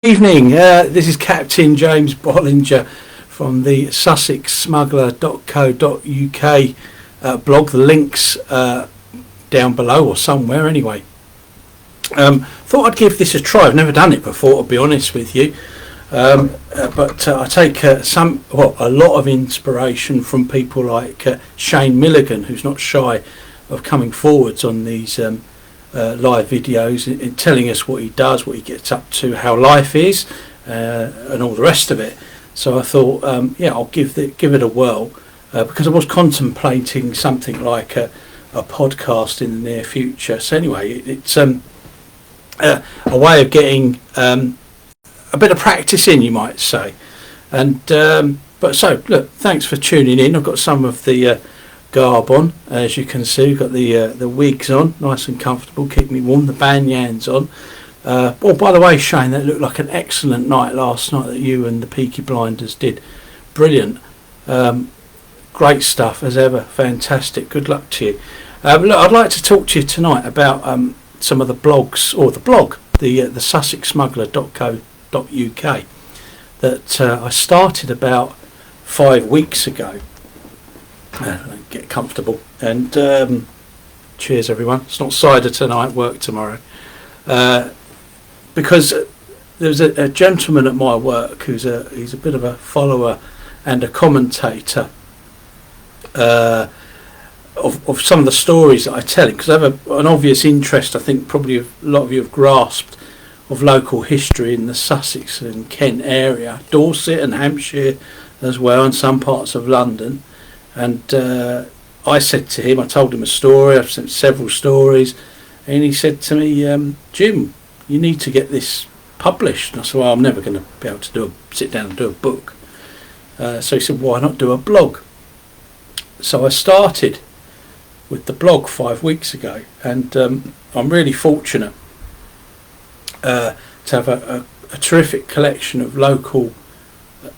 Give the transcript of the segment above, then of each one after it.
Evening, this is Captain James Bollinger from the Sussex Smuggler.co.uk blog. The links down below or somewhere anyway. Thought I'd give this a try. I've never done it before, to be honest with you, but I take a lot of inspiration from people like Shane Milligan, who's not shy of coming forwards on these live videos and telling us what he does, what he gets up to, how life is, and all the rest of it. So I thought, I'll give it a whirl, because I was contemplating something like a podcast in the near future. So anyway, it's a way of getting a bit of practice in, you might say. And but so look, thanks for tuning in. I've got some of the garb on, as you can see. We've got the wigs on, nice and comfortable, keep me warm. The banyans on. By the way, Shane, that looked like an excellent night last night that you and the Peaky Blinders did. Brilliant, great stuff as ever. Fantastic. Good luck to you. Look, I'd like to talk to you tonight about some of the blogs, or the blog, the Sussex Smuggler.co.uk that I started about 5 weeks ago. Get comfortable and cheers everyone. It's not cider tonight, work tomorrow, because there was a gentleman at my work he's a bit of a follower and a commentator of some of the stories that I tell him, because I have an obvious interest, I think probably a lot of you have grasped, of local history in the Sussex and Kent area, Dorset and Hampshire as well, and some parts of London. And I said to him, I told him a story, I've sent several stories, and he said to me, Jim, you need to get this published. And I said, well, I'm never going to be able to sit down and do a book. So he said, why not do a blog? So I started with the blog 5 weeks ago, and I'm really fortunate to have a terrific collection of local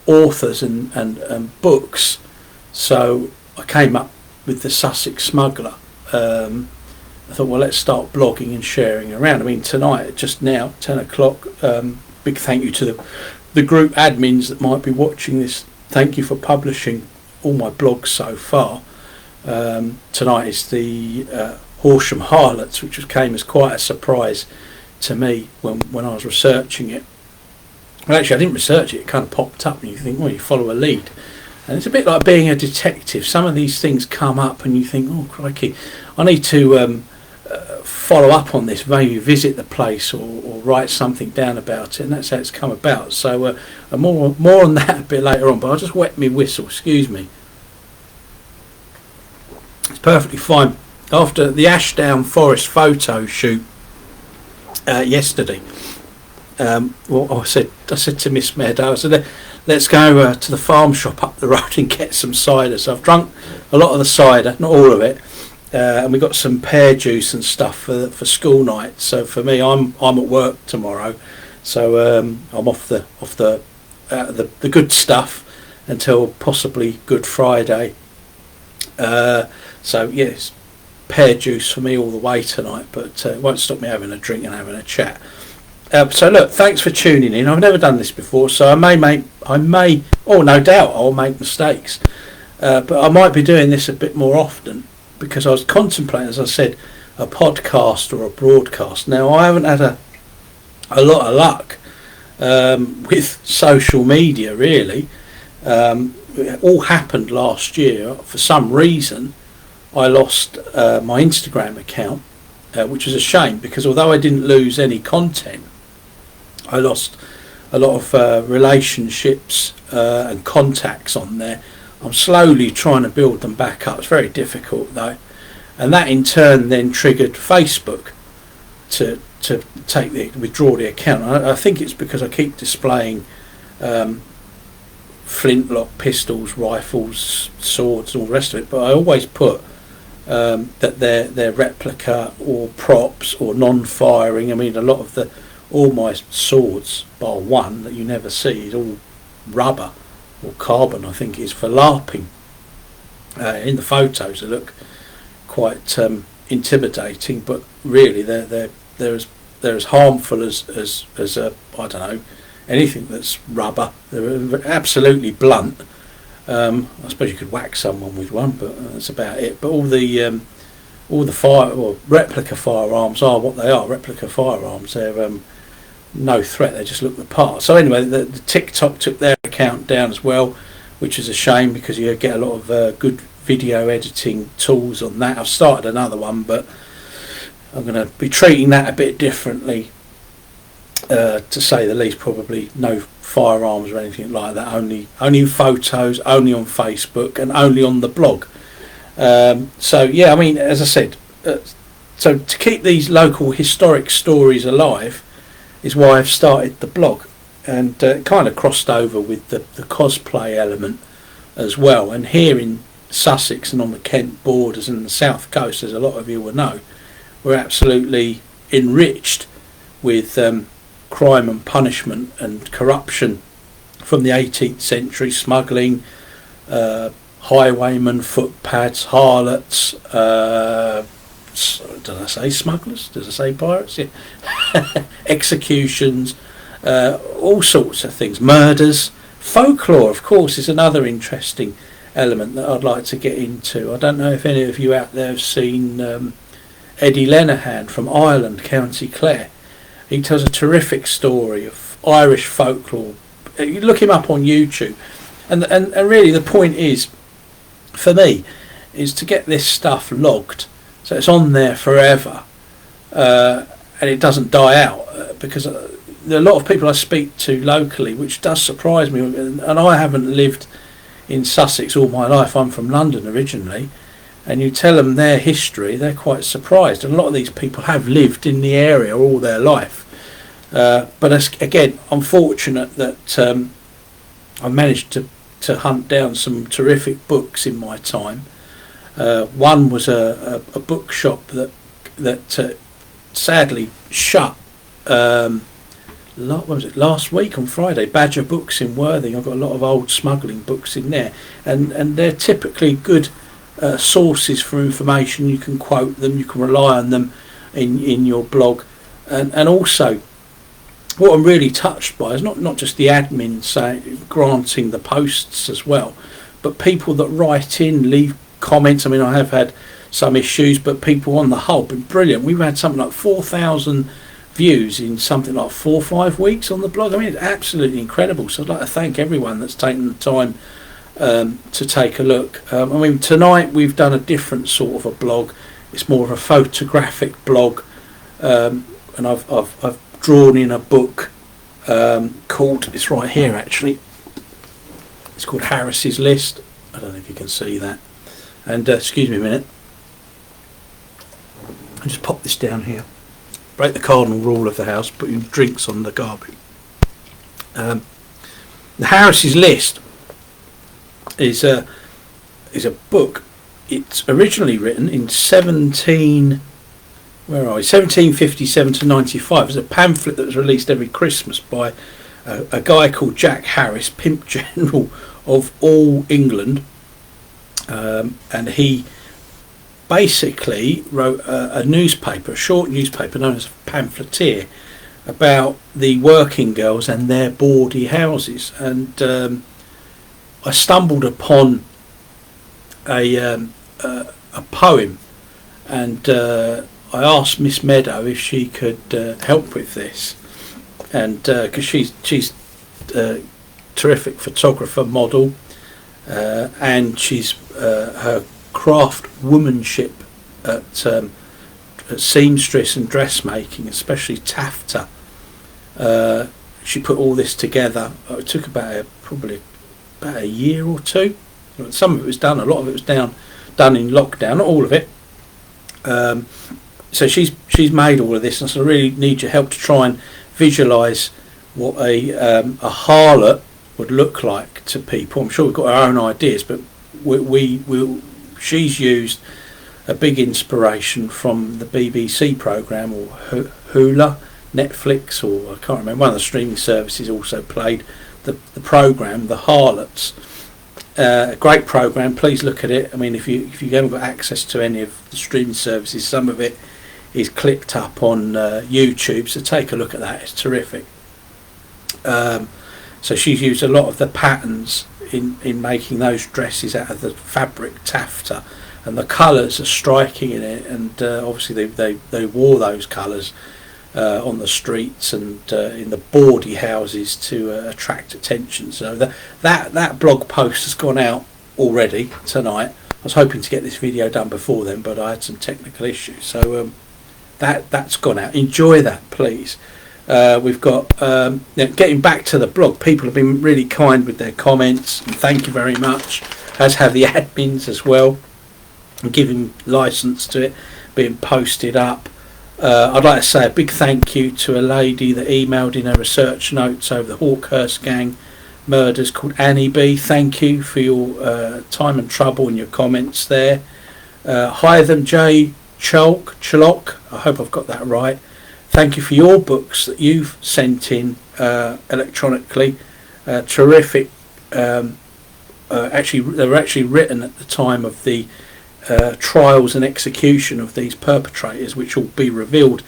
authors and books. So I came up with the Sussex Smuggler. I thought, well, let's start blogging and sharing around. I mean, tonight, just now, 10 o'clock, big thank you to the group admins that might be watching this. Thank you for publishing all my blogs so far. Tonight is the Horsham Harlots, which came as quite a surprise to me when I was researching it. Well, actually, I didn't research it. It kind of popped up, and you think, well, you follow a lead. And it's a bit like being a detective. Some of these things come up and you think, oh crikey, I need to follow up on this, maybe visit the place or write something down about it, and that's how it's come about. So more on that a bit later on, but I'll just wet me whistle, excuse me. It's perfectly fine. After the Ashdown Forest photo shoot yesterday, I said to Miss Meadow, I said, let's go to the farm shop up the road and get some cider. So I've drunk a lot of the cider, not all of it, and we got some pear juice and stuff for school night. So for me, I'm at work tomorrow, so I'm off the good stuff until possibly Good Friday. So yes, pear juice for me all the way tonight, but it won't stop me having a drink and having a chat. So look, thanks for tuning in. I've never done this before, so I may, no doubt I'll make mistakes, but I might be doing this a bit more often, because I was contemplating, as I said, a podcast or a broadcast. Now, I haven't had a lot of luck with social media, really. It all happened last year. For some reason, I lost my Instagram account, which was a shame, because although I didn't lose any content, I lost a lot of relationships and contacts on there. I'm slowly trying to build them back up. It's very difficult though, and that in turn then triggered Facebook to withdraw the account. I think it's because I keep displaying flintlock pistols, rifles, swords, and all the rest of it. But I always put that they're replica or props or non-firing. I mean, all my swords, bar one that you never see, is all rubber or carbon, I think it is, for LARPing. In the photos they look quite intimidating, but really they're as harmful as a, I don't know, anything that's rubber. They're absolutely blunt. I suppose you could whack someone with one, but that's about it. But all the replica firearms are what they are. Replica firearms. They're no threat. They just look the part. So anyway, the TikTok took their account down as well, which is a shame because you get a lot of good video editing tools on that. I've started another one, but I'm going to be treating that a bit differently, to say the least. Probably no firearms or anything like that. Only photos, only on Facebook, and only on the blog. So yeah, I mean, as I said, so to keep these local historic stories alive is why I've started the blog, and it kind of crossed over with the cosplay element as well. And here in Sussex and on the Kent borders and the south coast, as a lot of you will know, we're absolutely enriched with crime and punishment and corruption from the 18th century, smuggling, highwaymen, footpads, harlots, did I say smugglers? Did I say pirates? Yeah. Executions, all sorts of things, murders. Folklore, of course, is another interesting element that I'd like to get into. I don't know if any of you out there have seen Eddie Lenahan from Ireland, County Clare. He tells a terrific story of Irish folklore. You look him up on YouTube, and really the point is, for me, is to get this stuff logged so it's on there forever, and it doesn't die out, because there are a lot of people I speak to locally, which does surprise me, and I haven't lived in Sussex all my life. I'm from London originally, and you tell them their history, they're quite surprised. And a lot of these people have lived in the area all their life. But again, I'm fortunate that I managed to hunt down some terrific books in my time. One was a bookshop that sadly shut. What was it? Last week on Friday, Badger Books in Worthing. I've got a lot of old smuggling books in there, and they're typically good sources for information. You can quote them, you can rely on them in your blog, and also what I'm really touched by is not just the admin granting the posts as well, but people that write in, leave comments. I mean, I have had some issues, but people on the whole been brilliant. We've had something like 4,000 views in something like 4 or 5 weeks on the blog. I mean, it's absolutely incredible. So I'd like to thank everyone that's taken the time to take a look. I mean, tonight we've done a different sort of a blog. It's more of a photographic blog, and I've drawn in a book called, it's right here actually, it's called Harris's List. I don't know if you can see that. And excuse me a minute, I'll just pop this down here. Break the cardinal rule of the house, putting drinks on the garbage. The Harris's List is a book. It's originally written in 1757 to 95. It was a pamphlet that was released every Christmas by a guy called Jack Harris, Pimp General of all England, and he basically wrote a newspaper, a short newspaper known as Pamphleteer, about the working girls and their bawdy houses. And I stumbled upon a poem, and I asked Miss Meadow if she could help with this, and because she's a terrific photographer, model, and she's her craft womanship at seamstress and dressmaking, especially taffeta. She put all this together. It took probably about a year or two. Some of it was done, a lot of it was done in lockdown, not all of it. So she's made all of this, and so I really need your help to try and visualise what a harlot would look like to people. I'm sure we've got our own ideas, but she's used a big inspiration from the BBC programme, or Hula, Netflix, or I can't remember, one of the streaming services also played the programme, The Harlots. A great programme, please look at it. I mean, if you haven't got access to any of the streaming services, some of it is clipped up on YouTube, so take a look at that, it's terrific. So she's used a lot of the patterns in making those dresses out of the fabric taffeta, and the colours are striking in it, and obviously they wore those colours on the streets and in the bawdy houses to attract attention. So that blog post has gone out already tonight. I was hoping to get this video done before then, but I had some technical issues. So that's gone out. Enjoy that, please. We've got getting back to the blog. People have been really kind with their comments, and thank you very much, as have the admins as well, and giving license to it being posted up. I'd like to say a big thank you to a lady that emailed in her research notes over the Hawkhurst gang murders, called Annie B. Thank you for your time and trouble and your comments there. Hytham J. Chalok, I hope I've got that right. Thank you for your books that you've sent in electronically. Terrific. Actually, they were actually written at the time of the trials and execution of these perpetrators, which will be revealed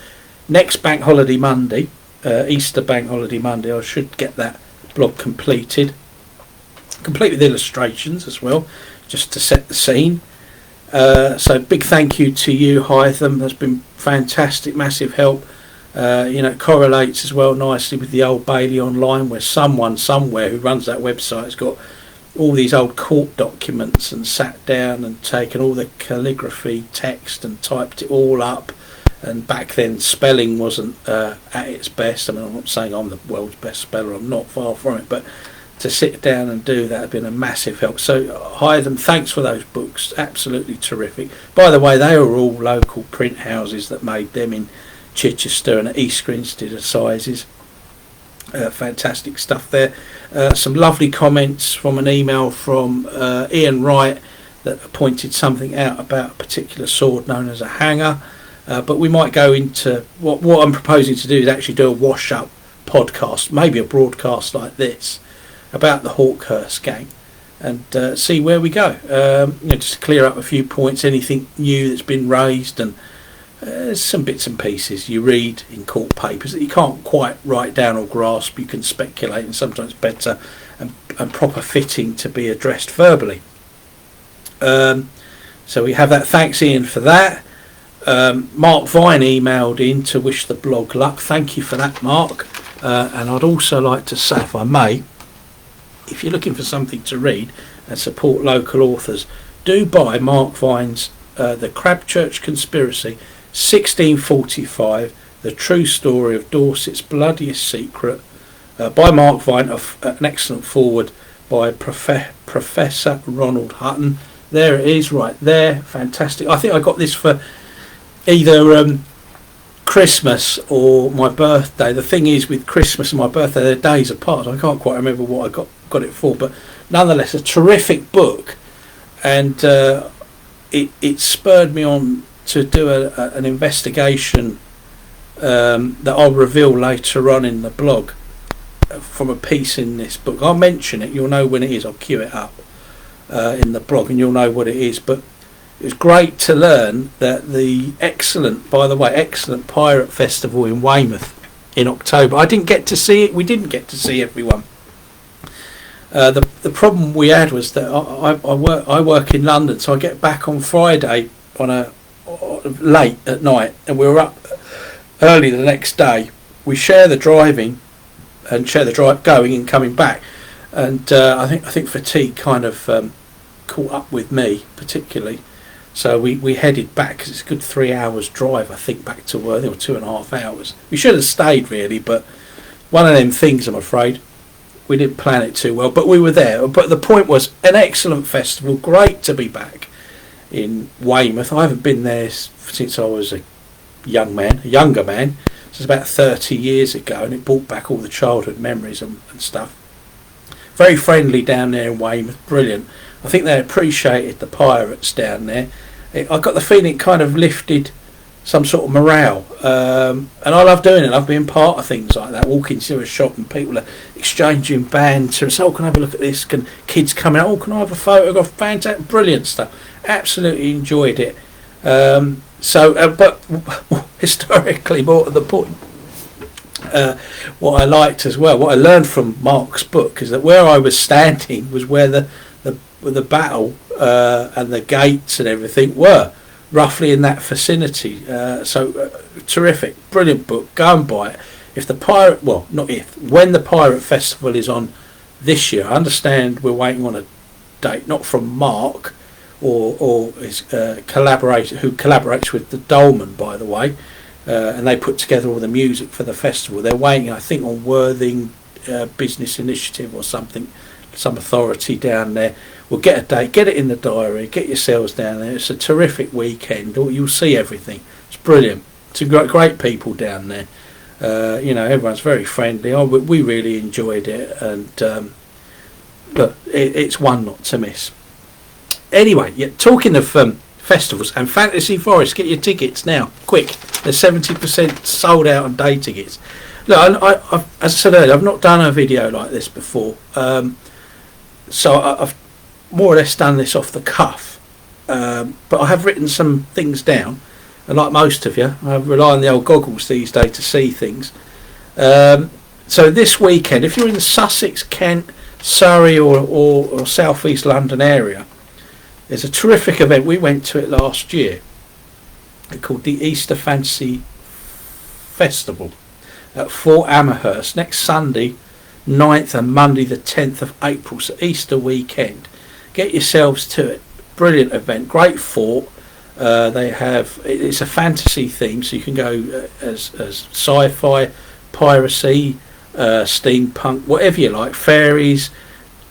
next Bank Holiday Monday, Easter Bank Holiday Monday. I should get that blog complete with illustrations as well, just to set the scene. So big thank you to you, Hytham. That's been fantastic, massive help. It correlates as well nicely with the Old Bailey Online, where someone somewhere who runs that website has got all these old court documents and sat down and taken all the calligraphy text and typed it all up. And back then spelling wasn't at its best. I mean, I'm not saying I'm the world's best speller, I'm not, far from it, but to sit down and do that has been a massive help. So Hytham, thanks for those books, absolutely terrific. By the way, they were all local print houses that made them in Chichester and at East Grinstead of sizes. Fantastic stuff there. Some lovely comments from an email from Ian Wright that pointed something out about a particular sword known as a hanger. But we might go into what I'm proposing to do is actually do a wash up podcast, maybe a broadcast like this, about the Hawkhurst gang, and see where we go. Just to clear up a few points, anything new that's been raised, and some bits and pieces you read in court papers that you can't quite write down or grasp. You can speculate, and sometimes better and proper fitting to be addressed verbally. So we have that. Thanks, Ian, for that. Mark Vine emailed in to wish the blog luck. Thank you for that, Mark. And I'd also like to say, if I may, if you're looking for something to read and support local authors, do buy Mark Vine's The Crabchurch Conspiracy, 1645, The True Story of Dorset's Bloodiest Secret, by Mark Vine, an excellent foreword by Professor Ronald Hutton. There it is, right there, fantastic. I think I got this for either Christmas or my birthday. The thing is, with Christmas and my birthday, they're days apart. I can't quite remember what I got it for, but nonetheless, a terrific book, and it spurred me on to do an investigation that I'll reveal later on in the blog from a piece in this book. I'll mention it. You'll know when it is. I'll queue it up in the blog, and you'll know what it is. But it was great to learn that the excellent Pirate Festival in Weymouth in October. I didn't get to see it. We didn't get to see everyone. The problem we had was that I work in London, so I get back on Friday late at night, and we were up early the next day. We share the driving and share the drive going and coming back, and I think fatigue kind of caught up with me particularly. So we headed back, because it's a good 3 hours drive, I think, back to Worthing, or 2.5 hours. We should have stayed really, but one of them things, I'm afraid. We didn't plan it too well, but we were there. But the point was, an excellent festival, great to be back in Weymouth. I haven't been there since I was a younger man. This is about 30 years ago, and it brought back all the childhood memories and stuff. Very friendly down there in Weymouth, brilliant. I think they appreciated the pirates down there. I got the feeling it kind of lifted some sort of morale, and I love doing it. I love being part of things like that, walking to a shop and people are exchanging banter and say, oh, can I have a look at this? Can kids come out? Oh, can I have a photograph? Fantastic, brilliant stuff. Absolutely enjoyed it. But historically, more to the point, what I liked as well, what I learned from Mark's book, is that where I was standing was where the battle and the gates and everything were, roughly in that vicinity. Terrific, brilliant book. Go and buy it. When the Pirate Festival is on this year, I understand we're waiting on a date, not from Mark or his collaborator, who collaborates with the Dolman, by the way, and they put together all the music for the festival. They're waiting, I think, on Worthing Business Initiative or something, some authority down there. We'll get a date, get it in the diary, get yourselves down there. It's a terrific weekend. You'll see everything. It's brilliant. It's a great people down there. Everyone's very friendly. We really enjoyed it, and look, it's one not to miss. Anyway, talking of festivals and Fantasy Forest, get your tickets now, quick. They're 70% sold out on day tickets. Look, I've, as I said earlier, I've not done a video like this before, so I've more or less done this off the cuff, but I have written some things down, and like most of you, I rely on the old goggles these days to see things. So this weekend, if you're in the Sussex, Kent, Surrey or South East London area, there's a terrific event. We went to it last year, called the Easter Fantasy Festival at Fort Amherst, next Sunday 9th and Monday the 10th of April, so Easter weekend. Get yourselves to it. Brilliant event, great fort. It's a fantasy theme, so you can go as sci-fi, piracy, steampunk, whatever you like, fairies,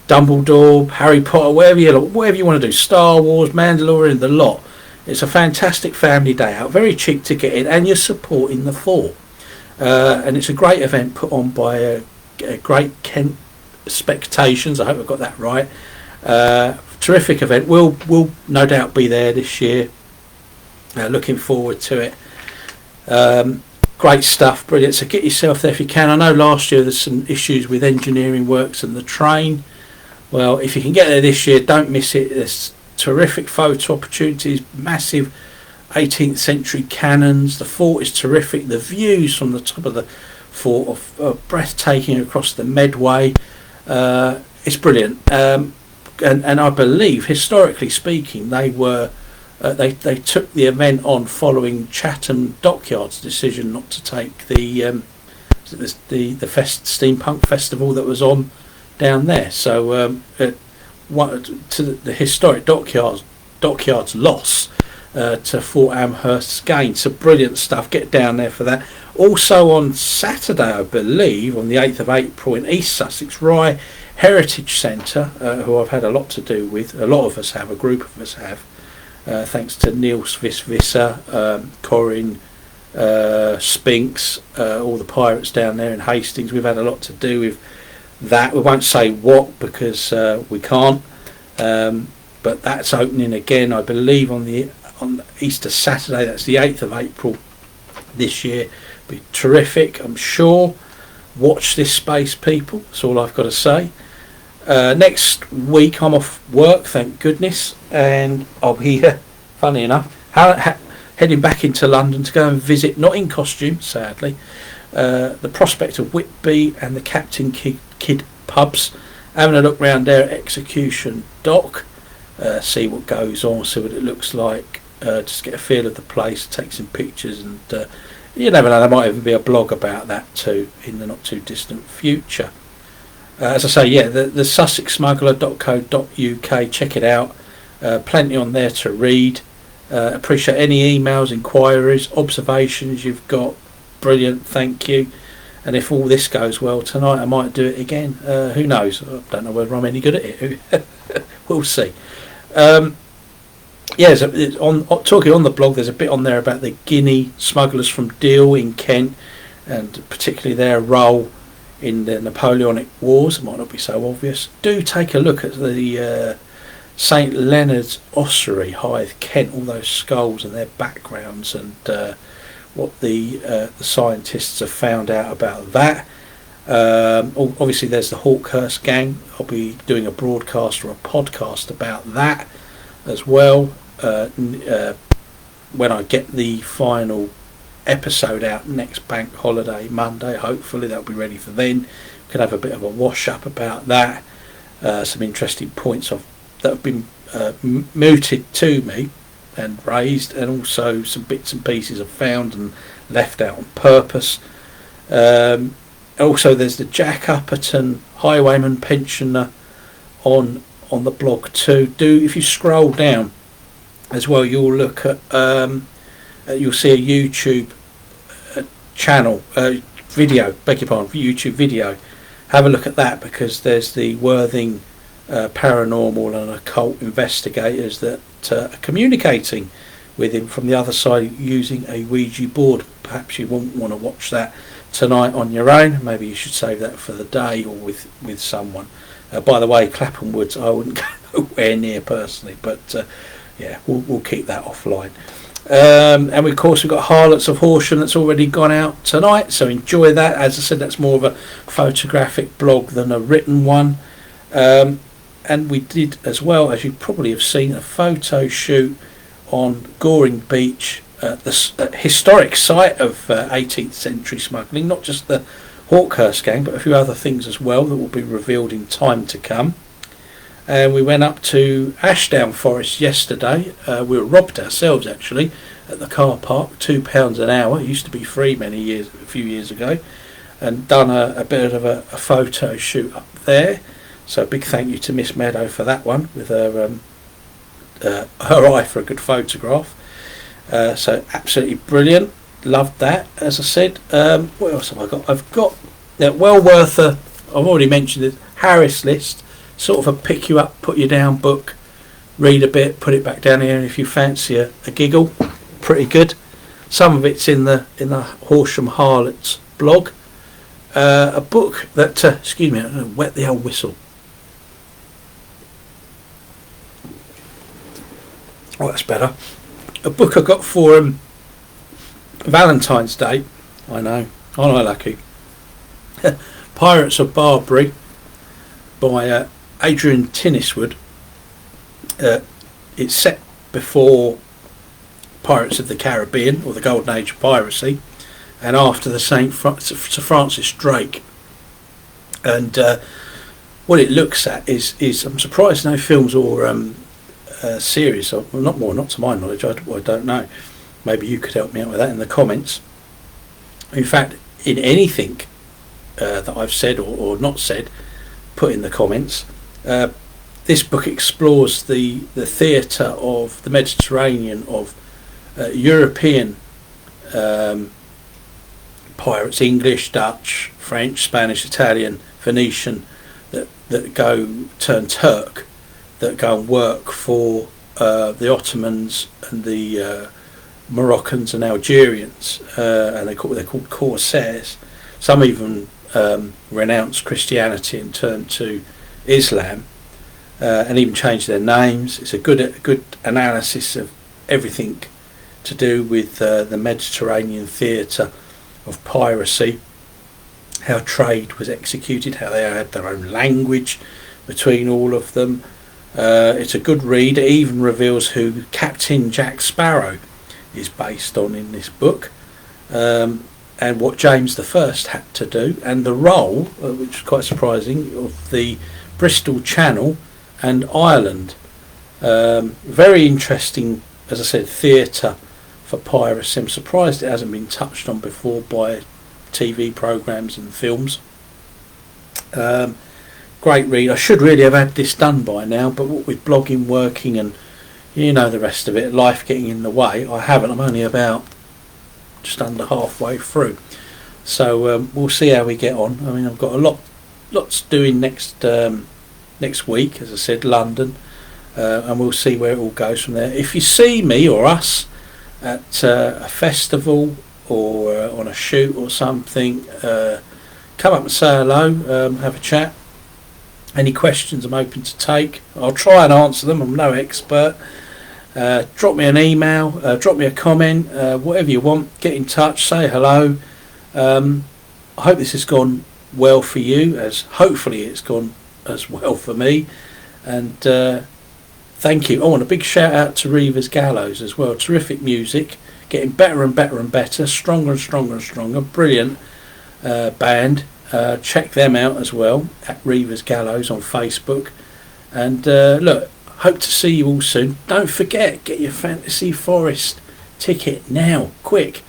Dumbledore, Harry Potter, whatever you want to do, Star Wars, Mandalorian, the lot. It's a fantastic family day out, very cheap to get in, and you're supporting the fort. And it's a great event put on by a great Kent Spectations. I hope I've got that right. Terrific event. We'll no doubt be there this year. Looking forward to it. Great stuff, brilliant. So get yourself there if you can. I know last year there's some issues with engineering works and the train. Well, if you can get there this year, don't miss it. There's terrific photo opportunities, massive 18th century cannons. The fort is terrific. The views from the top of the fort are breathtaking across the Medway. It's brilliant. And I believe, historically speaking, they took the event on following Chatham Dockyard's decision not to take the steampunk festival that was on down there. So to the historic Dockyard's loss to Fort Amherst's gain. So brilliant stuff. Get down there for that. Also on Saturday, I believe, on the 8th of April in East Sussex, Rye Heritage Centre, who I've had a lot to do with. A lot of us have, a group of us have. Thanks to Neil Visser, Corin, Spinks, all the pirates down there in Hastings. We've had a lot to do with that. We won't say what because we can't, but that's opening again, I believe, on Easter Saturday. That's the 8th of April this year. Be terrific, I'm sure. Watch this space, people. That's all I've got to say. Next week I'm off work, thank goodness, and I'll be funny enough heading back into London to go and visit, not in costume sadly, the Prospect of Whitby and the Captain Kidd pubs, having a look round there at Execution Dock, see what goes on, see what it looks like, just get a feel of the place, take some pictures, and you never know, there might even be a blog about that too in the not too distant future. As I say, the sussexsmuggler.co.uk, check it out. Plenty on there to read. Appreciate any emails, inquiries, observations you've got. Brilliant, thank you. And if all this goes well tonight, I might do it again. Who knows? I don't know whether I'm any good at it. We'll see. Talking on the blog, there's a bit on there about the Guinea smugglers from Deal in Kent, and particularly their role in the Napoleonic Wars. It might not be so obvious. Do take a look at the St Leonard's Ossuary, Hythe, Kent, all those skulls and their backgrounds, and what the scientists have found out about that. Obviously there's the Hawkhurst gang. I'll be doing a broadcast or a podcast about that as well when I get the final episode out next bank holiday Monday. Hopefully that'll be ready for then. Could have a bit of a wash up about that. Some interesting points that have been mooted to me and raised, and also some bits and pieces I've found and left out on purpose. Also, there's the Jack Upperton Highwayman Pensioner on the blog too. If you scroll down as well, you'll look at you'll see a YouTube channel video. Beg your pardon, YouTube video. Have a look at that, because there's the Worthing paranormal and occult investigators that are communicating with him from the other side using a Ouija board. Perhaps you won't want to watch that tonight on your own. Maybe you should save that for the day, or with someone. By the way, Clapham Woods I wouldn't go nowhere near personally, but yeah, we'll keep that offline. And of course we've got Harlots of Horsham that's already gone out tonight, so enjoy that. As I said, that's more of a photographic blog than a written one. And we did, as well, as you probably have seen, a photo shoot on Goring Beach, the historic site of 18th century smuggling, not just the Hawkhurst gang, but a few other things as well that will be revealed in time to come. And we went up to Ashdown Forest yesterday. We were robbed ourselves, actually, at the car park. £2 an hour. It used to be free a few years ago. And done a bit of a photo shoot up there. So a big thank you to Miss Meadow for that one, with her eye for a good photograph. So absolutely brilliant. Loved that. As I said, what else have I got? I've got well worth I've already mentioned it, Harris List. Sort of a pick you up, put you down book. Read a bit, put it back down here, and if you fancy a giggle, pretty good. Some of it's in the Horsham Harlots blog. A book that excuse me, I'm going to wet the old whistle. Oh, that's better. A book I got for Valentine's Day. I know, aren't I lucky? Pirates of Barbary by Adrian Tinniswood. It's set before Pirates of the Caribbean, or the Golden Age of piracy, and after the Sir Francis Drake. And what it looks at is I'm surprised no films or series, or not to my knowledge. I don't know. Maybe you could help me out with that in the comments. In fact, in anything that I've said or not said, put in the comments. This book explores the theatre of the Mediterranean, of European pirates, English, Dutch, French, Spanish, Italian, Venetian, that go turn Turk, that go and work for the Ottomans and the Moroccans and Algerians, and they're called corsairs. Some even renounce Christianity and turn to Islam, and even change their names. It's a good analysis of everything to do with the Mediterranean theatre of piracy, how trade was executed, how they had their own language between all of them. It's a good read. It even reveals who Captain Jack Sparrow is based on in this book, and what James I had to do, and the role, which is quite surprising, of the Bristol Channel and Ireland. Very interesting, as I said, theatre for piracy. I'm surprised it hasn't been touched on before by TV programmes and films. Great read. I should really have had this done by now, but what with blogging, working, and you know the rest of it, life getting in the way, I haven't. I'm only about just under halfway through, so we'll see how we get on. I mean, I've got lots doing next week, as I said, London, and we'll see where it all goes from there. If you see me or us at a festival or on a shoot or something, come up and say hello, have a chat. Any questions I'm open to take. I'll try and answer them. I'm no expert. Drop me an email, drop me a comment, whatever you want. Get in touch, say hello. I hope this has gone well for you, as hopefully it's gone as well for me. And thank you. I want a big shout out to Reeves Gallows as well. Terrific music. getting better and better and better, stronger and stronger and stronger. Brilliant band. Check them out as well at Reeves Gallows on Facebook. And look, hope to see you all soon. Don't forget, get your Fantasy Forest ticket now, quick.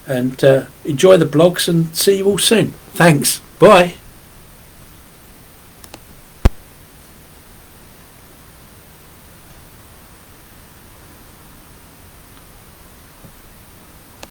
And enjoy the blogs and see you all soon. Thanks. Bye.